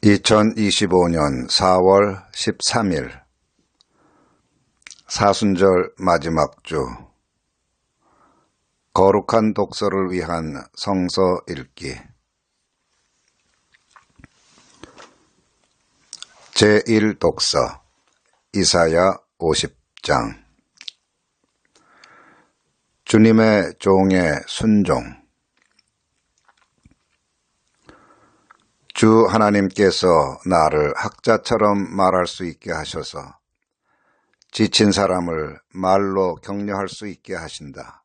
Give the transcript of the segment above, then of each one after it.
2025년 4월 13일 사순절 마지막 주 거룩한 독서를 위한 성서 읽기 제1독서 이사야 50장 주님의 종의 순종. 주 하나님께서 나를 학자처럼 말할 수 있게 하셔서 지친 사람을 말로 격려할 수 있게 하신다.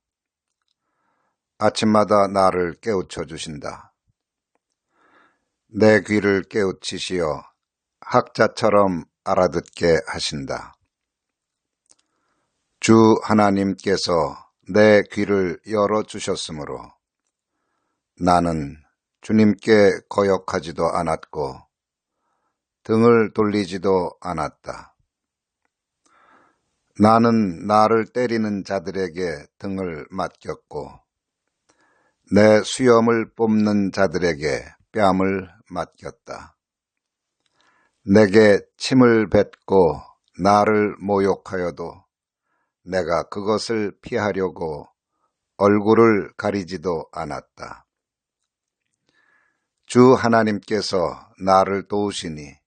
아침마다 나를 깨우쳐 주신다. 내 귀를 깨우치시어 학자처럼 알아듣게 하신다. 주 하나님께서 내 귀를 열어주셨으므로 나는 주님께 거역하지도 않았고 등을 돌리지도 않았다. 나는 나를 때리는 자들에게 등을 맡겼고 내 수염을 뽑는 자들에게 뺨을 맡겼다. 내게 침을 뱉고 나를 모욕하여도 내가 그것을 피하려고 얼굴을 가리지도 않았다. 주 하나님께서 나를 도우시니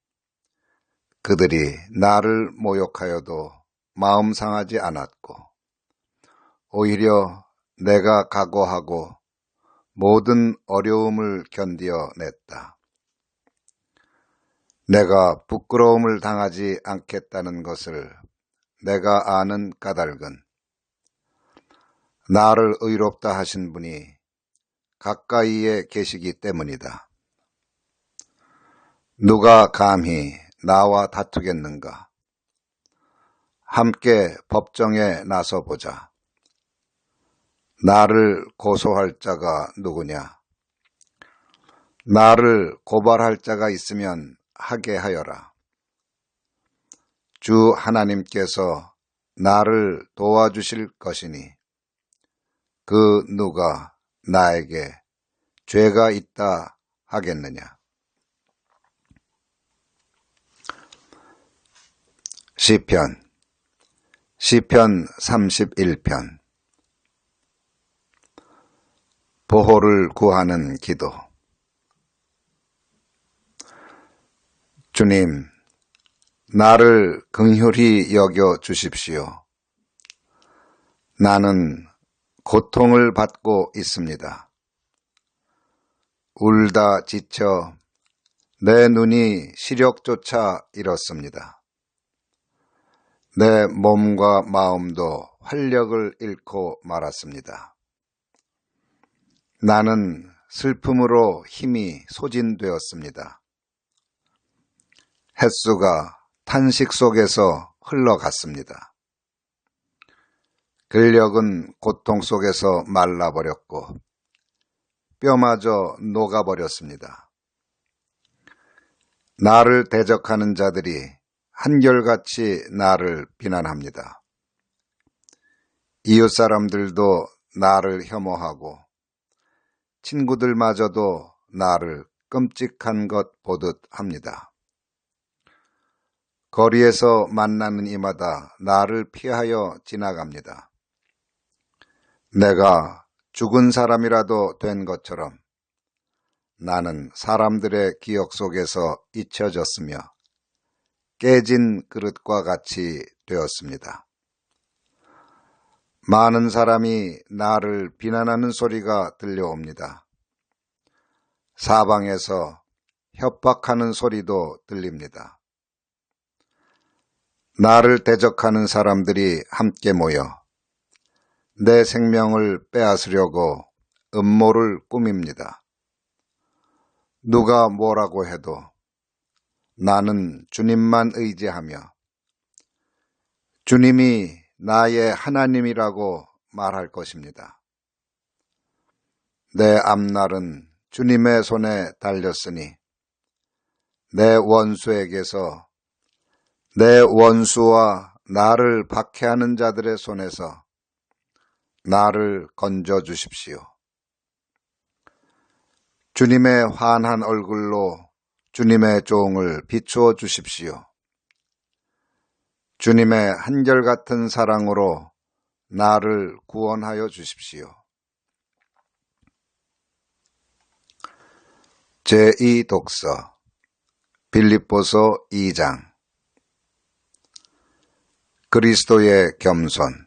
그들이 나를 모욕하여도 마음 상하지 않았고 오히려 내가 각오하고 모든 어려움을 견디어냈다. 내가 부끄러움을 당하지 않겠다는 것을 내가 아는 까닭은 나를 의롭다 하신 분이 가까이에 계시기 때문이다. 누가 감히 나와 다투겠는가? 함께 법정에 나서보자. 나를 고소할 자가 누구냐? 나를 고발할 자가 있으면 하게 하여라. 주 하나님께서 나를 도와주실 것이니 그 누가 나에게 죄가 있다 하겠느냐? 시편 31편 보호를 구하는 기도. 주님, 나를 긍휼히 여겨 주십시오. 나는 고통을 받고 있습니다. 울다 지쳐 내 눈이 시력조차 잃었습니다. 내 몸과 마음도 활력을 잃고 말았습니다. 나는 슬픔으로 힘이 소진되었습니다. 햇수가 탄식 속에서 흘러갔습니다. 근력은 고통 속에서 말라버렸고 뼈마저 녹아버렸습니다. 나를 대적하는 자들이 한결같이 나를 비난합니다. 이웃 사람들도 나를 혐오하고 친구들마저도 나를 끔찍한 것 보듯 합니다. 거리에서 만나는 이마다 나를 피하여 지나갑니다. 내가 죽은 사람이라도 된 것처럼 나는 사람들의 기억 속에서 잊혀졌으며 깨진 그릇과 같이 되었습니다. 많은 사람이 나를 비난하는 소리가 들려옵니다. 사방에서 협박하는 소리도 들립니다. 나를 대적하는 사람들이 함께 모여 내 생명을 빼앗으려고 음모를 꾸밉니다. 누가 뭐라고 해도 나는 주님만 의지하며 주님이 나의 하나님이라고 말할 것입니다. 내 앞날은 주님의 손에 달렸으니 내 원수에게서 내 원수와 나를 박해하는 자들의 손에서 나를 건져 주십시오. 주님의 환한 얼굴로 주님의 종을 비추어 주십시오. 주님의 한결같은 사랑으로 나를 구원하여 주십시오. 제2독서 빌립보서 2장 그리스도의 겸손.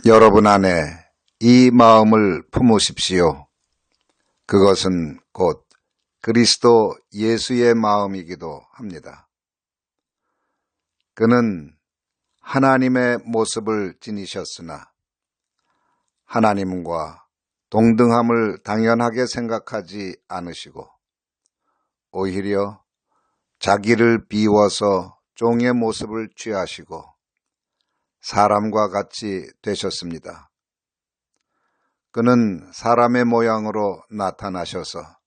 여러분 안에 이 마음을 품으십시오. 그것은 곧 그리스도 예수의 마음이기도 합니다. 그는 하나님의 모습을 지니셨으나 하나님과 동등함을 당연하게 생각하지 않으시고 오히려 자기를 비워서 종의 모습을 취하시고 사람과 같이 되셨습니다. 그는 사람의 모양으로 나타나셔서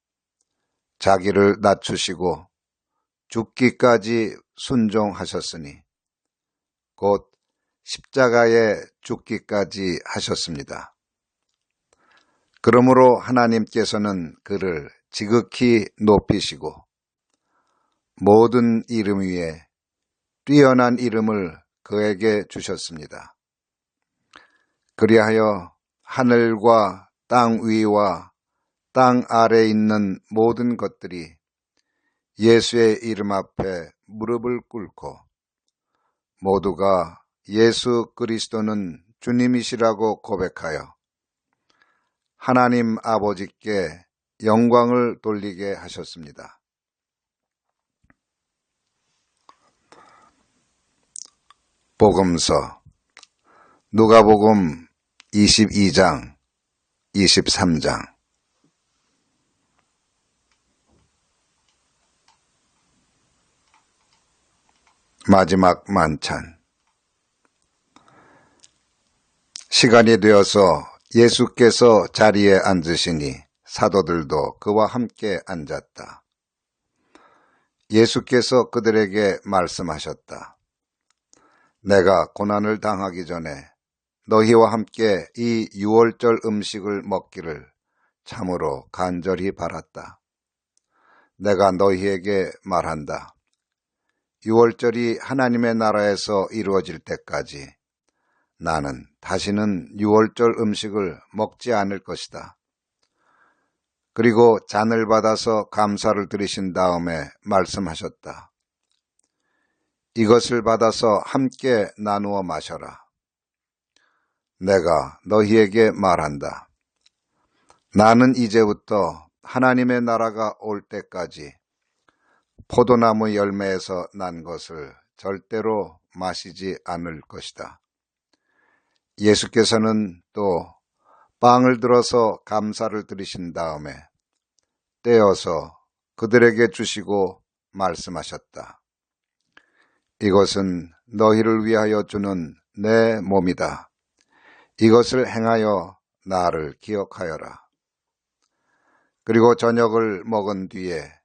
자기를 낮추시고 죽기까지 순종하셨으니 곧 십자가에 죽기까지 하셨습니다. 그러므로 하나님께서는 그를 지극히 높이시고 모든 이름 위에 뛰어난 이름을 그에게 주셨습니다. 그리하여 하늘과 땅 위와 땅 아래에 있는 모든 것들이 예수의 이름 앞에 무릎을 꿇고 모두가 예수 그리스도는 주님이시라고 고백하여 하나님 아버지께 영광을 돌리게 하셨습니다. 복음서 누가복음 22장, 23장. 마지막 만찬. 시간이 되어서 예수께서 자리에 앉으시니 사도들도 그와 함께 앉았다. 예수께서 그들에게 말씀하셨다. 내가 고난을 당하기 전에 너희와 함께 이 유월절 음식을 먹기를 참으로 간절히 바랐다. 내가 너희에게 말한다. 유월절이 하나님의 나라에서 이루어질 때까지 나는 다시는 유월절 음식을 먹지 않을 것이다. 그리고 잔을 받아서 감사를 드리신 다음에 말씀하셨다. 이것을 받아서 함께 나누어 마셔라. 내가 너희에게 말한다. 나는 이제부터 하나님의 나라가 올 때까지 포도나무 열매에서 난 것을 절대로 마시지 않을 것이다. 예수께서는 또 빵을 들어서 감사를 드리신 다음에 떼어서 그들에게 주시고 말씀하셨다. 이것은 너희를 위하여 주는 내 몸이다. 이것을 행하여 나를 기억하여라. 그리고 저녁을 먹은 뒤에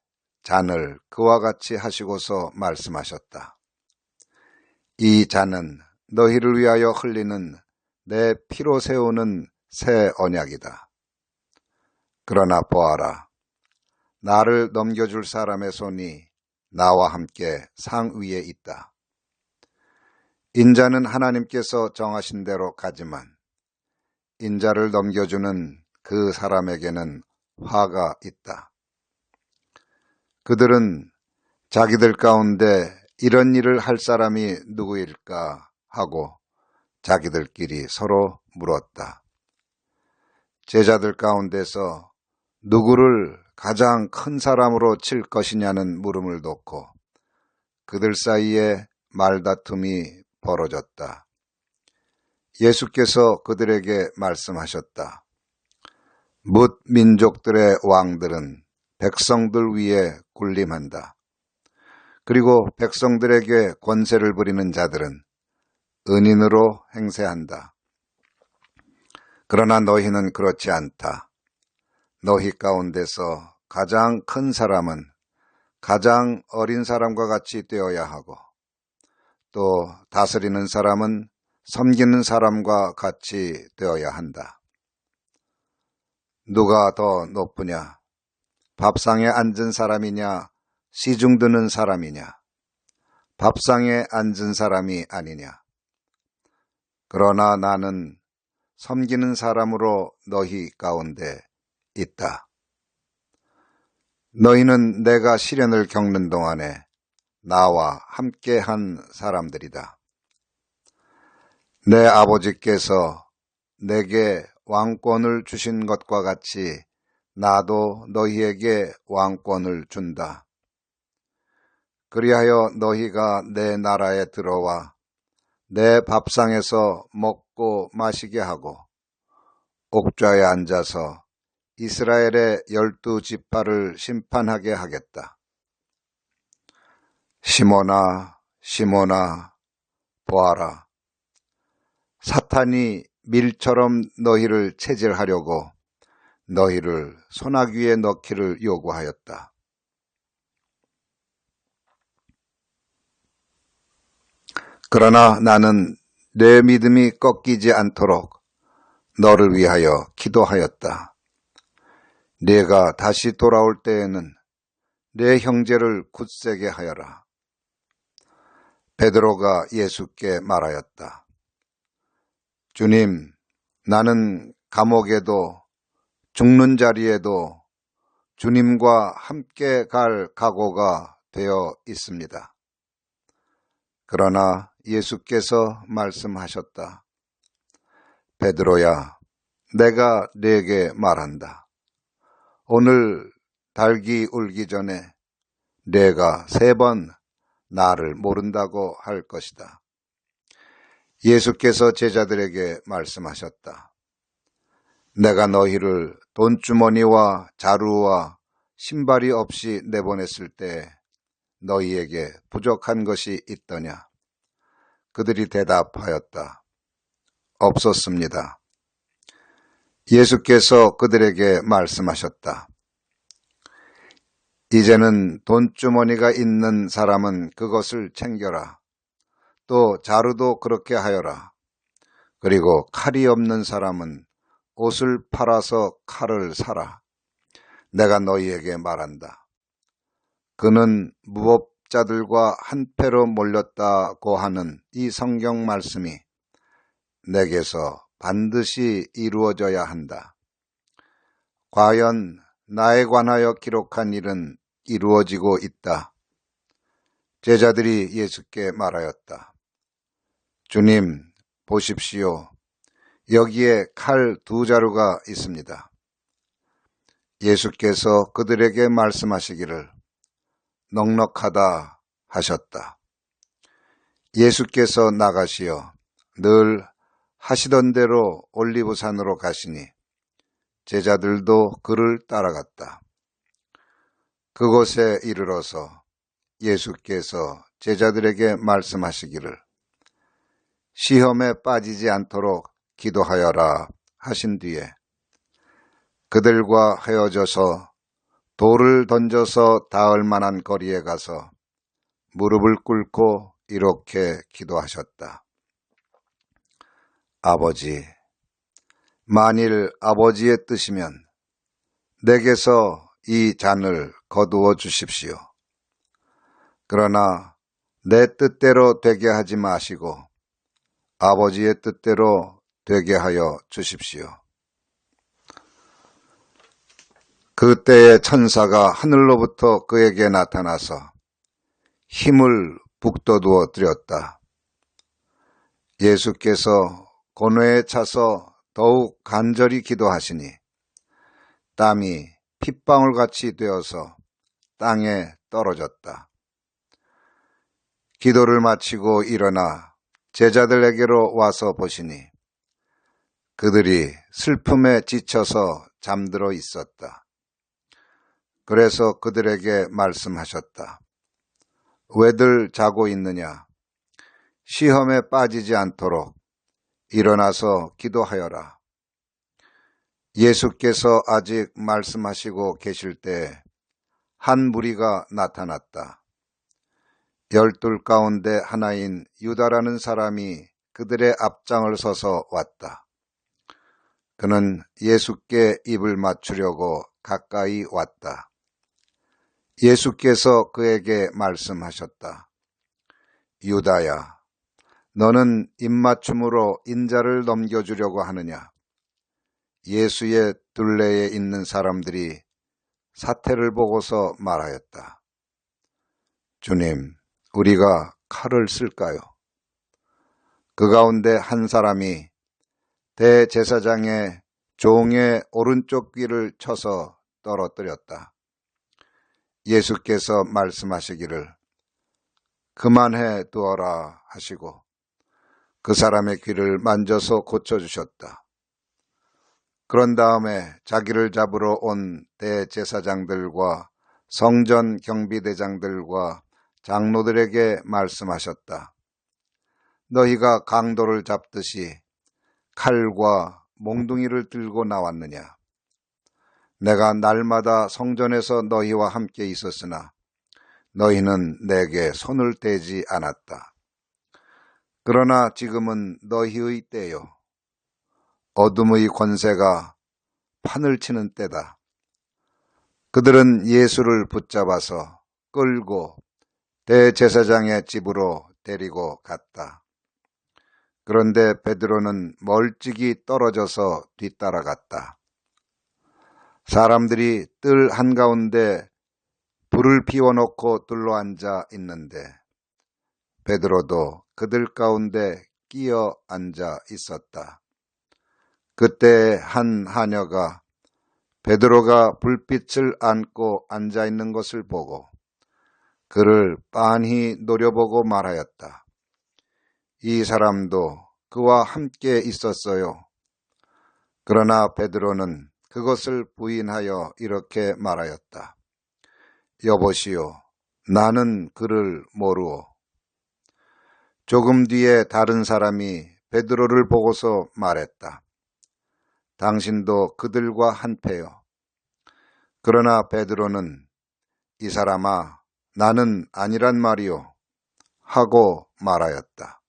잔을 그와 같이 하시고서 말씀하셨다. 이 잔은 너희를 위하여 흘리는 내 피로 세우는 새 언약이다. 그러나 보아라. 나를 넘겨줄 사람의 손이 나와 함께 상 위에 있다. 인자는 하나님께서 정하신 대로 가지만 인자를 넘겨주는 그 사람에게는 화가 있다. 그들은 자기들 가운데 이런 일을 할 사람이 누구일까 하고 자기들끼리 서로 물었다. 제자들 가운데서 누구를 가장 큰 사람으로 칠 것이냐는 물음을 놓고 그들 사이에 말다툼이 벌어졌다. 예수께서 그들에게 말씀하셨다. 뭇 민족들의 왕들은 백성들 위에 군림한다. 그리고 백성들에게 권세를 부리는 자들은 은인으로 행세한다. 그러나 너희는 그렇지 않다. 너희 가운데서 가장 큰 사람은 가장 어린 사람과 같이 되어야 하고 또 다스리는 사람은 섬기는 사람과 같이 되어야 한다. 누가 더 높으냐? 밥상에 앉은 사람이냐 시중 드는 사람이냐? 밥상에 앉은 사람이 아니냐? 그러나 나는 섬기는 사람으로 너희 가운데 있다. 너희는 내가 시련을 겪는 동안에 나와 함께한 사람들이다. 내 아버지께서 내게 왕권을 주신 것과 같이 나도 너희에게 왕권을 준다. 그리하여 너희가 내 나라에 들어와 내 밥상에서 먹고 마시게 하고 옥좌에 앉아서 이스라엘의 12지파를 심판하게 하겠다. 시몬아, 시몬아, 보아라. 사탄이 밀처럼 너희를 체질하려고 너희를 소나귀에 넣기를 요구하였다. 그러나 나는 내 믿음이 꺾이지 않도록 너를 위하여 기도하였다. 네가 다시 돌아올 때에는 내 형제를 굳세게 하여라. 베드로가 예수께 말하였다. 주님, 나는 감옥에도 죽는 자리에도 주님과 함께 갈 각오가 되어 있습니다. 그러나 예수께서 말씀하셨다. 베드로야, 내가 네게 말한다. 오늘 닭이 울기 전에 네가 3번 나를 모른다고 할 것이다. 예수께서 제자들에게 말씀하셨다. 내가 너희를 돈주머니와 자루와 신발이 없이 내보냈을 때 너희에게 부족한 것이 있더냐? 그들이 대답하였다. 없었습니다. 예수께서 그들에게 말씀하셨다. 이제는 돈주머니가 있는 사람은 그것을 챙겨라. 또 자루도 그렇게 하여라. 그리고 칼이 없는 사람은 옷을 팔아서 칼을 사라. 내가 너희에게 말한다. 그는 무법자들과 한패로 몰렸다고 하는 이 성경 말씀이 내게서 반드시 이루어져야 한다. 과연 나에 관하여 기록한 일은 이루어지고 있다. 제자들이 예수께 말하였다. 주님, 보십시오. 여기에 칼 2자루가 있습니다. 예수께서 그들에게 말씀하시기를 넉넉하다 하셨다. 예수께서 나가시어 늘 하시던 대로 올리브산으로 가시니 제자들도 그를 따라갔다. 그곳에 이르러서 예수께서 제자들에게 말씀하시기를 시험에 빠지지 않도록 기도하여라 하신 뒤에 그들과 헤어져서 돌을 던져서 닿을 만한 거리에 가서 무릎을 꿇고 이렇게 기도하셨다. 아버지, 만일 아버지의 뜻이면 내게서 이 잔을 거두어 주십시오. 그러나 내 뜻대로 되게 하지 마시고 아버지의 뜻대로 되게 하여 주십시오. 그때에 천사가 하늘로부터 그에게 나타나서 힘을 북돋워 드렸다. 예수께서 고뇌에 차서 더욱 간절히 기도하시니 땀이 핏방울같이 되어서 땅에 떨어졌다. 기도를 마치고 일어나 제자들에게로 와서 보시니 그들이 슬픔에 지쳐서 잠들어 있었다. 그래서 그들에게 말씀하셨다. 왜들 자고 있느냐? 시험에 빠지지 않도록 일어나서 기도하여라. 예수께서 아직 말씀하시고 계실 때 한 무리가 나타났다. 12 가운데 하나인 유다라는 사람이 그들의 앞장을 서서 왔다. 그는 예수께 입을 맞추려고 가까이 왔다. 예수께서 그에게 말씀하셨다. 유다야, 너는 입맞춤으로 인자를 넘겨주려고 하느냐? 예수의 둘레에 있는 사람들이 사태를 보고서 말하였다. 주님, 우리가 칼을 쓸까요? 그 가운데 한 사람이 대제사장의 종의 오른쪽 귀를 쳐서 떨어뜨렸다. 예수께서 말씀하시기를 그만해 두어라 하시고 그 사람의 귀를 만져서 고쳐주셨다. 그런 다음에 자기를 잡으러 온 대제사장들과 성전 경비대장들과 장로들에게 말씀하셨다. 너희가 강도를 잡듯이 칼과 몽둥이를 들고 나왔느냐? 내가 날마다 성전에서 너희와 함께 있었으나 너희는 내게 손을 떼지 않았다. 그러나 지금은 너희의 때요. 어둠의 권세가 판을 치는 때다. 그들은 예수를 붙잡아서 끌고 대제사장의 집으로 데리고 갔다. 그런데 베드로는 멀찍이 떨어져서 뒤따라갔다. 사람들이 뜰 한가운데 불을 피워놓고 둘러앉아 있는데 베드로도 그들 가운데 끼어 앉아 있었다. 그때 한 하녀가 베드로가 불빛을 안고 앉아 있는 것을 보고 그를 빤히 노려보고 말하였다. 이 사람도 그와 함께 있었어요. 그러나 베드로는 그것을 부인하여 이렇게 말하였다. 여보시오, 나는 그를 모르오. 조금 뒤에 다른 사람이 베드로를 보고서 말했다. 당신도 그들과 한패요. 그러나 베드로는 이 사람아, 나는 아니란 말이오 하고 말하였다.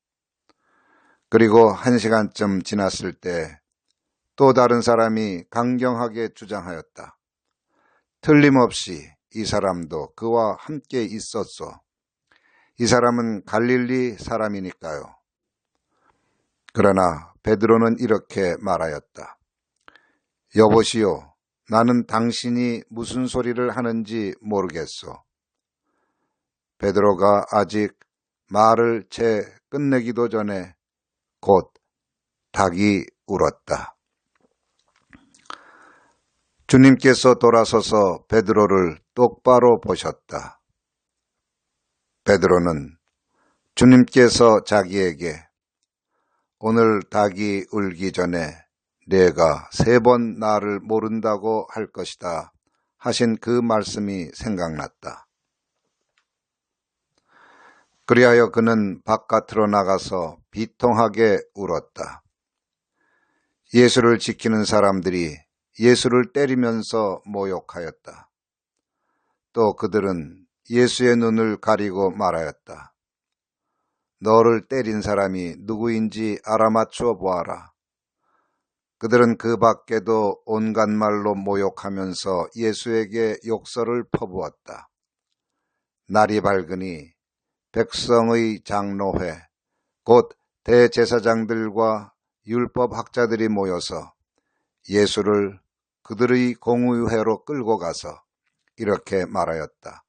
그리고 1시간쯤 지났을 때 또 다른 사람이 강경하게 주장하였다. 틀림없이 이 사람도 그와 함께 있었소. 이 사람은 갈릴리 사람이니까요. 그러나 베드로는 이렇게 말하였다. 여보시오, 나는 당신이 무슨 소리를 하는지 모르겠소. 베드로가 아직 말을 채 끝내기도 전에 곧 닭이 울었다. 주님께서 돌아서서 베드로를 똑바로 보셨다. 베드로는 주님께서 자기에게 오늘 닭이 울기 전에 내가 3번 나를 모른다고 할 것이다 하신 그 말씀이 생각났다. 그리하여 그는 바깥으로 나가서 비통하게 울었다. 예수를 지키는 사람들이 예수를 때리면서 모욕하였다. 또 그들은 예수의 눈을 가리고 말하였다. 너를 때린 사람이 누구인지 알아맞추어 보아라. 그들은 그 밖에도 온갖 말로 모욕하면서 예수에게 욕설을 퍼부었다. 날이 밝으니 백성의 장로회, 곧 대제사장들과 율법학자들이 모여서 예수를 그들의 공의회로 끌고 가서 이렇게 말하였다.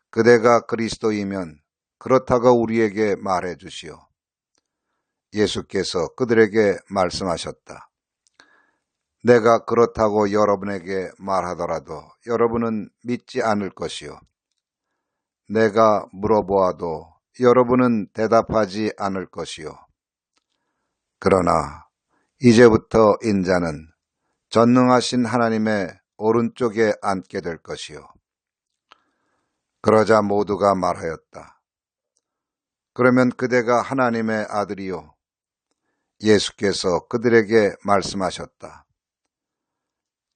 그대가 그리스도이면 그렇다고 우리에게 말해 주시오. 예수께서 그들에게 말씀하셨다. 내가 그렇다고 여러분에게 말하더라도 여러분은 믿지 않을 것이요. 내가 물어보아도 여러분은 대답하지 않을 것이요. 그러나 이제부터 인자는 전능하신 하나님의 오른쪽에 앉게 될 것이요. 그러자 모두가 말하였다. 그러면 그대가 하나님의 아들이요. 예수께서 그들에게 말씀하셨다.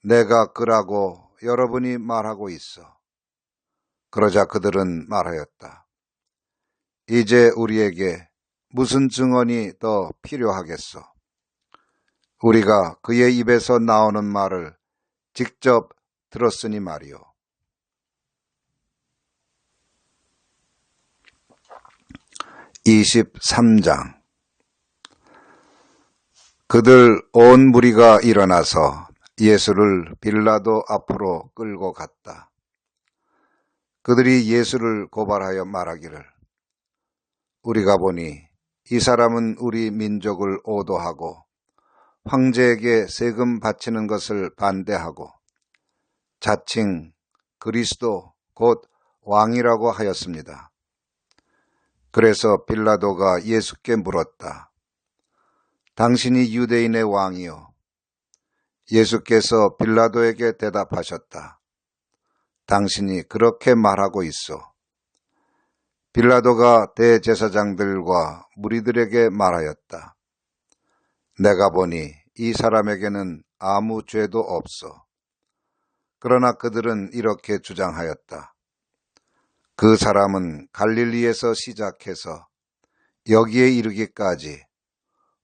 내가 그라고 여러분이 말하고 있어. 그러자 그들은 말하였다. 이제 우리에게 무슨 증언이 더 필요하겠소? 우리가 그의 입에서 나오는 말을 직접 들었으니 말이요. 23장. 그들 온 무리가 일어나서 예수를 빌라도 앞으로 끌고 갔다. 그들이 예수를 고발하여 말하기를, 우리가 보니 이 사람은 우리 민족을 오도하고 황제에게 세금 바치는 것을 반대하고 자칭 그리스도 곧 왕이라고 하였습니다. 그래서 빌라도가 예수께 물었다. 당신이 유대인의 왕이요? 예수께서 빌라도에게 대답하셨다. 당신이 그렇게 말하고 있어. 빌라도가 대제사장들과 무리들에게 말하였다. 내가 보니 이 사람에게는 아무 죄도 없어. 그러나 그들은 이렇게 주장하였다. 그 사람은 갈릴리에서 시작해서 여기에 이르기까지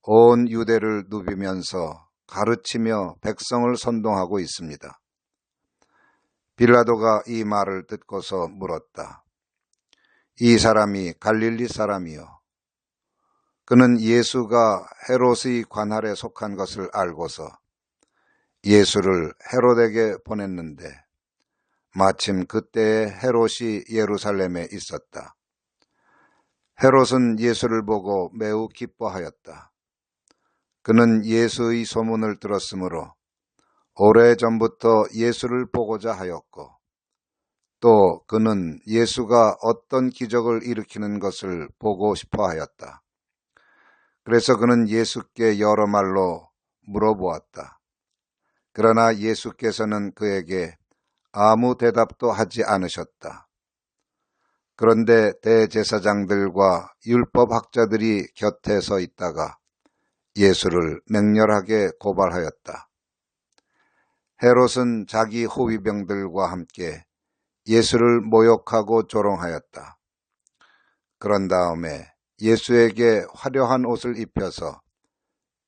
온 유대를 누비면서 가르치며 백성을 선동하고 있습니다. 빌라도가 이 말을 듣고서 물었다. 이 사람이 갈릴리 사람이요? 그는 예수가 헤롯의 관할에 속한 것을 알고서 예수를 헤롯에게 보냈는데 마침 그때에 헤롯이 예루살렘에 있었다. 헤롯은 예수를 보고 매우 기뻐하였다. 그는 예수의 소문을 들었으므로 오래전부터 예수를 보고자 하였고 또 그는 예수가 어떤 기적을 일으키는 것을 보고 싶어 하였다. 그래서 그는 예수께 여러 말로 물어보았다. 그러나 예수께서는 그에게 아무 대답도 하지 않으셨다. 그런데 대제사장들과 율법학자들이 곁에 서 있다가 예수를 맹렬하게 고발하였다. 헤롯은 자기 호위병들과 함께 예수를 모욕하고 조롱하였다. 그런 다음에 예수에게 화려한 옷을 입혀서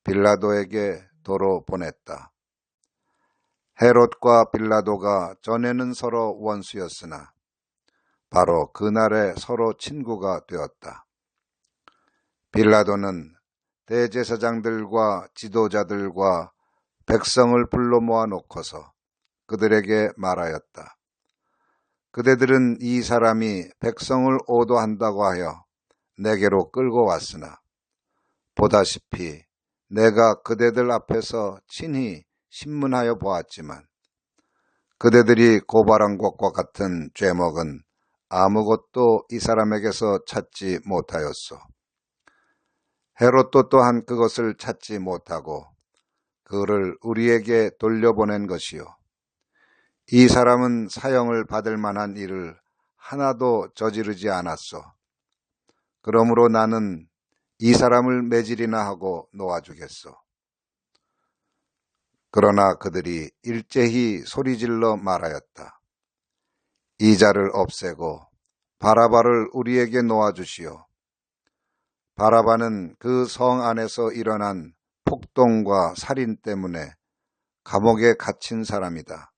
빌라도에게 도로 보냈다. 헤롯과 빌라도가 전에는 서로 원수였으나 바로 그날에 서로 친구가 되었다. 빌라도는 대제사장들과 지도자들과 백성을 불러 모아놓고서 그들에게 말하였다. 그대들은 이 사람이 백성을 오도한다고 하여 내게로 끌고 왔으나 보다시피 내가 그대들 앞에서 친히 신문하여 보았지만 그대들이 고발한 것과 같은 죄목은 아무것도 이 사람에게서 찾지 못하였소. 헤롯도 또한 그것을 찾지 못하고 그를 우리에게 돌려보낸 것이요. 이 사람은 사형을 받을 만한 일을 하나도 저지르지 않았소. 그러므로 나는 이 사람을 매질이나 하고 놓아주겠소. 그러나 그들이 일제히 소리질러 말하였다. 이 자를 없애고 바라바를 우리에게 놓아주시오. 바라바는 그 성 안에서 일어난 폭동과 살인 때문에 감옥에 갇힌 사람이다.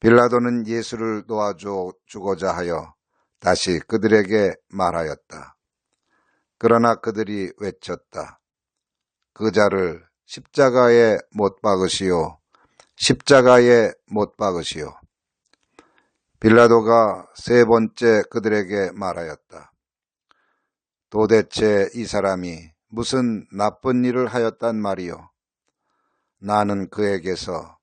빌라도는 예수를 놓아주고자 하여 다시 그들에게 말하였다. 그러나 그들이 외쳤다. 그 자를 십자가에 못 박으시오. 십자가에 못 박으시오. 빌라도가 세 번째 그들에게 말하였다. 도대체 이 사람이 무슨 나쁜 일을 하였단 말이오. 나는 그에게서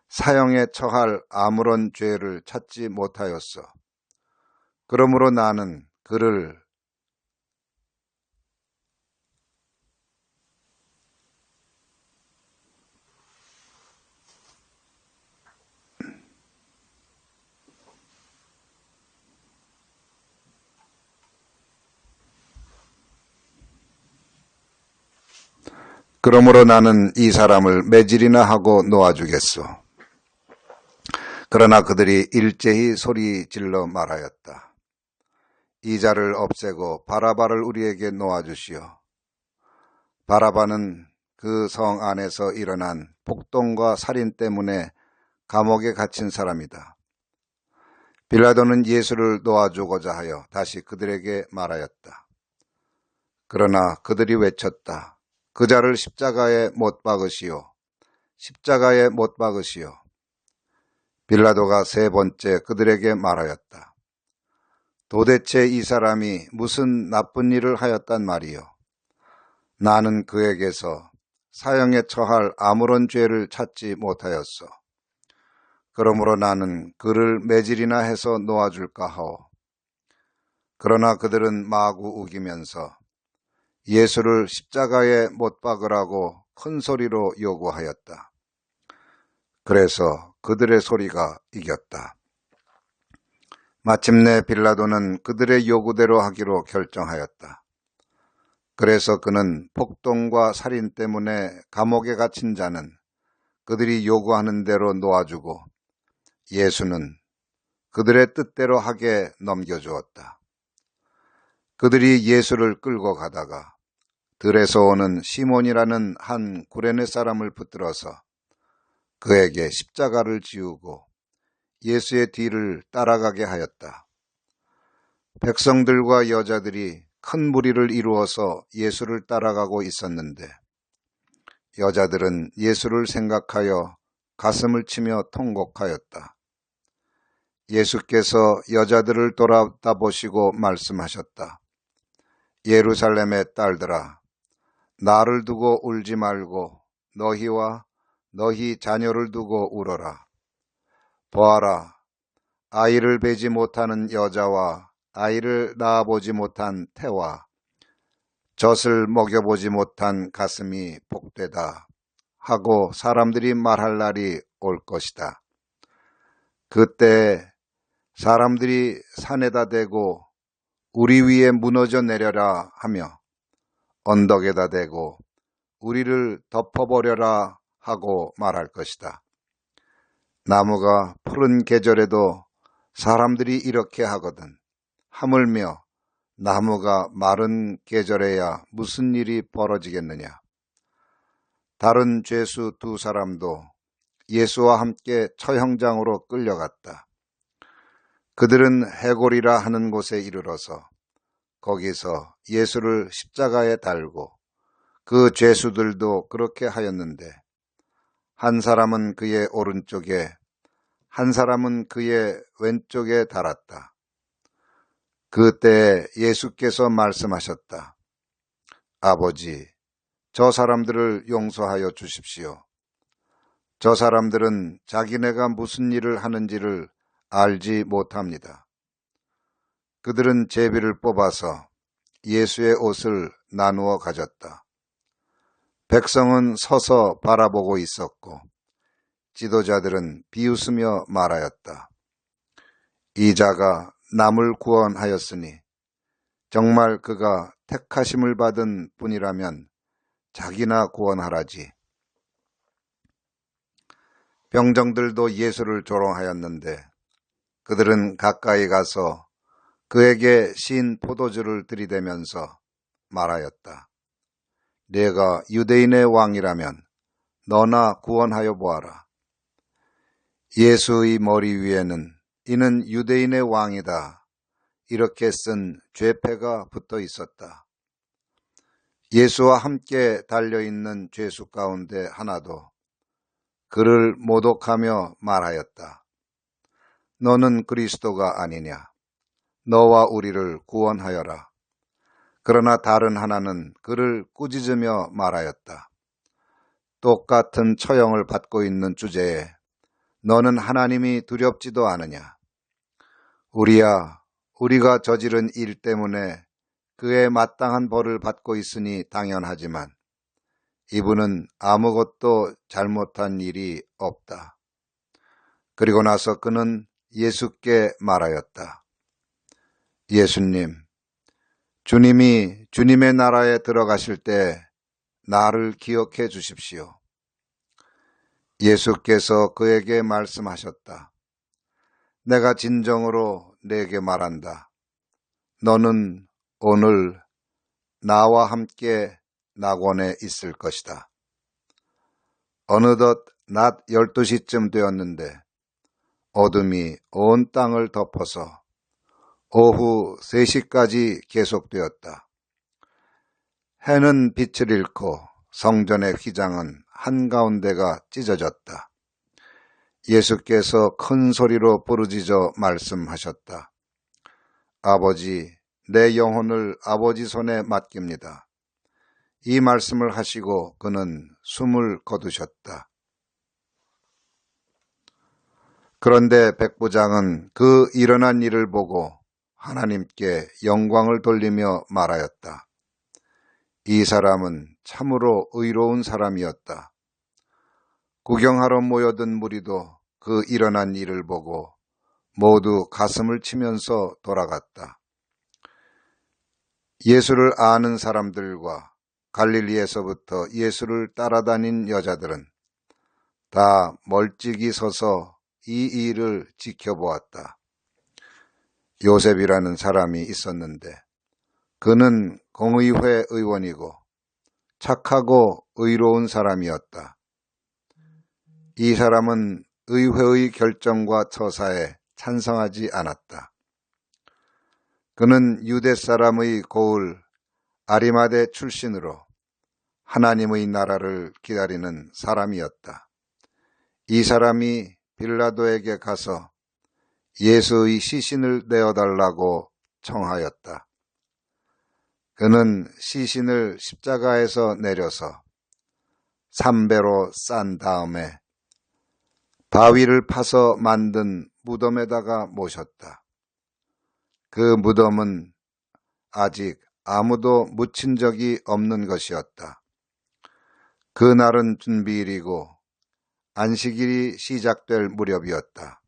사형에 처할 아무런 죄를 찾지 못하였어. 그러므로 나는 그를 그러므로 나는 이 사람을 매질이나 하고 놓아주겠소. 그러나 그들이 일제히 소리질러 말하였다. 이 자를 없애고 바라바를 우리에게 놓아주시오. 바라바는 그 성 안에서 일어난 폭동과 살인 때문에 감옥에 갇힌 사람이다. 빌라도는 예수를 놓아주고자 하여 다시 그들에게 말하였다. 그러나 그들이 외쳤다. 그 자를 십자가에 못 박으시오. 십자가에 못 박으시오. 빌라도가 세 번째 그들에게 말하였다. 도대체 이 사람이 무슨 나쁜 일을 하였단 말이오. 나는 그에게서 사형에 처할 아무런 죄를 찾지 못하였소. 그러므로 나는 그를 매질이나 해서 놓아줄까 하오. 그러나 그들은 마구 우기면서 예수를 십자가에 못 박으라고 큰 소리로 요구하였다. 그래서 그들의 소리가 이겼다. 마침내 빌라도는 그들의 요구대로 하기로 결정하였다. 그래서 그는 폭동과 살인 때문에 감옥에 갇힌 자는 그들이 요구하는 대로 놓아주고 예수는 그들의 뜻대로 하게 넘겨주었다. 그들이 예수를 끌고 가다가 들에서 오는 시몬이라는 한 구레네 사람을 붙들어서 그에게 십자가를 지우고 예수의 뒤를 따라가게 하였다. 백성들과 여자들이 큰 무리를 이루어서 예수를 따라가고 있었는데 여자들은 예수를 생각하여 가슴을 치며 통곡하였다. 예수께서 여자들을 돌아다보시고 말씀하셨다. 예루살렘의 딸들아, 나를 두고 울지 말고 너희와 너희 자녀를 두고 울어라. 보아라, 아이를 베지 못하는 여자와 아이를 낳아보지 못한 태와 젖을 먹여보지 못한 가슴이 복되다 하고 사람들이 말할 날이 올 것이다. 그때 사람들이 산에다 대고 우리 위에 무너져 내려라 하며 언덕에다 대고 우리를 덮어버려라 하고 말할 것이다. 나무가 푸른 계절에도 사람들이 이렇게 하거든. 하물며 나무가 마른 계절에야 무슨 일이 벌어지겠느냐. 다른 죄수 두 사람도 예수와 함께 처형장으로 끌려갔다. 그들은 해골이라 하는 곳에 이르러서 거기서 예수를 십자가에 달고 그 죄수들도 그렇게 하였는데 한 사람은 그의 오른쪽에 한 사람은 그의 왼쪽에 달았다. 그때 예수께서 말씀하셨다. 아버지, 저 사람들을 용서하여 주십시오. 저 사람들은 자기네가 무슨 일을 하는지를 알지 못합니다. 그들은 제비를 뽑아서 예수의 옷을 나누어 가졌다. 백성은 서서 바라보고 있었고 지도자들은 비웃으며 말하였다. 이 자가 남을 구원하였으니 정말 그가 택하심을 받은 분이라면 자기나 구원하라지. 병정들도 예수를 조롱하였는데 그들은 가까이 가서 그에게 신 포도주를 들이대면서 말하였다. 네가 유대인의 왕이라면 너나 구원하여 보아라. 예수의 머리 위에는 이는 유대인의 왕이다 이렇게 쓴 죄패가 붙어 있었다. 예수와 함께 달려있는 죄수 가운데 하나도 그를 모독하며 말하였다. 너는 그리스도가 아니냐? 너와 우리를 구원하여라. 그러나 다른 하나는 그를 꾸짖으며 말하였다. 똑같은 처형을 받고 있는 주제에 너는 하나님이 두렵지도 않으냐? 우리야, 우리가 저지른 일 때문에 그의 마땅한 벌을 받고 있으니 당연하지만 이분은 아무것도 잘못한 일이 없다. 그리고 나서 그는 예수께 말하였다. 예수님, 주님이 주님의 나라에 들어가실 때 나를 기억해 주십시오. 예수께서 그에게 말씀하셨다. 내가 진정으로 네게 말한다. 너는 오늘 나와 함께 낙원에 있을 것이다. 어느덧 낮 12시쯤 되었는데 어둠이 온 땅을 덮어서 오후 3시까지 계속되었다. 해는 빛을 잃고 성전의 휘장은 한가운데가 찢어졌다. 예수께서 큰 소리로 부르짖어 말씀하셨다. 아버지, 내 영혼을 아버지 손에 맡깁니다. 이 말씀을 하시고 그는 숨을 거두셨다. 그런데 백부장은 그 일어난 일을 보고 하나님께 영광을 돌리며 말하였다. 이 사람은 참으로 의로운 사람이었다. 구경하러 모여든 무리도 그 일어난 일을 보고 모두 가슴을 치면서 돌아갔다. 예수를 아는 사람들과 갈릴리에서부터 예수를 따라다닌 여자들은 다 멀찍이 서서 이 일을 지켜보았다. 요셉이라는 사람이 있었는데 그는 공의회 의원이고 착하고 의로운 사람이었다. 이 사람은 의회의 결정과 처사에 찬성하지 않았다. 그는 유대 사람의 고을 아리마대 출신으로 하나님의 나라를 기다리는 사람이었다. 이 사람이 빌라도에게 가서 예수의 시신을 내어달라고 청하였다. 그는 시신을 십자가에서 내려서 3배로 싼 다음에 바위를 파서 만든 무덤에다가 모셨다. 그 무덤은 아직 아무도 묻힌 적이 없는 것이었다. 그날은 준비일이고 안식일이 시작될 무렵이었다.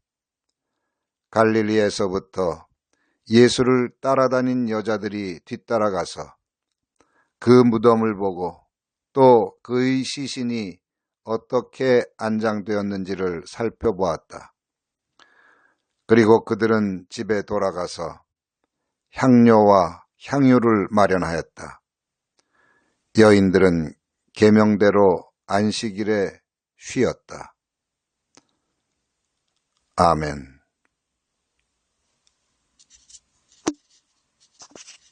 갈릴리에서부터 예수를 따라다닌 여자들이 뒤따라가서 그 무덤을 보고 또 그의 시신이 어떻게 안장되었는지를 살펴보았다. 그리고 그들은 집에 돌아가서 향료와 향유를 마련하였다. 여인들은 계명대로 안식일에 쉬었다. 아멘.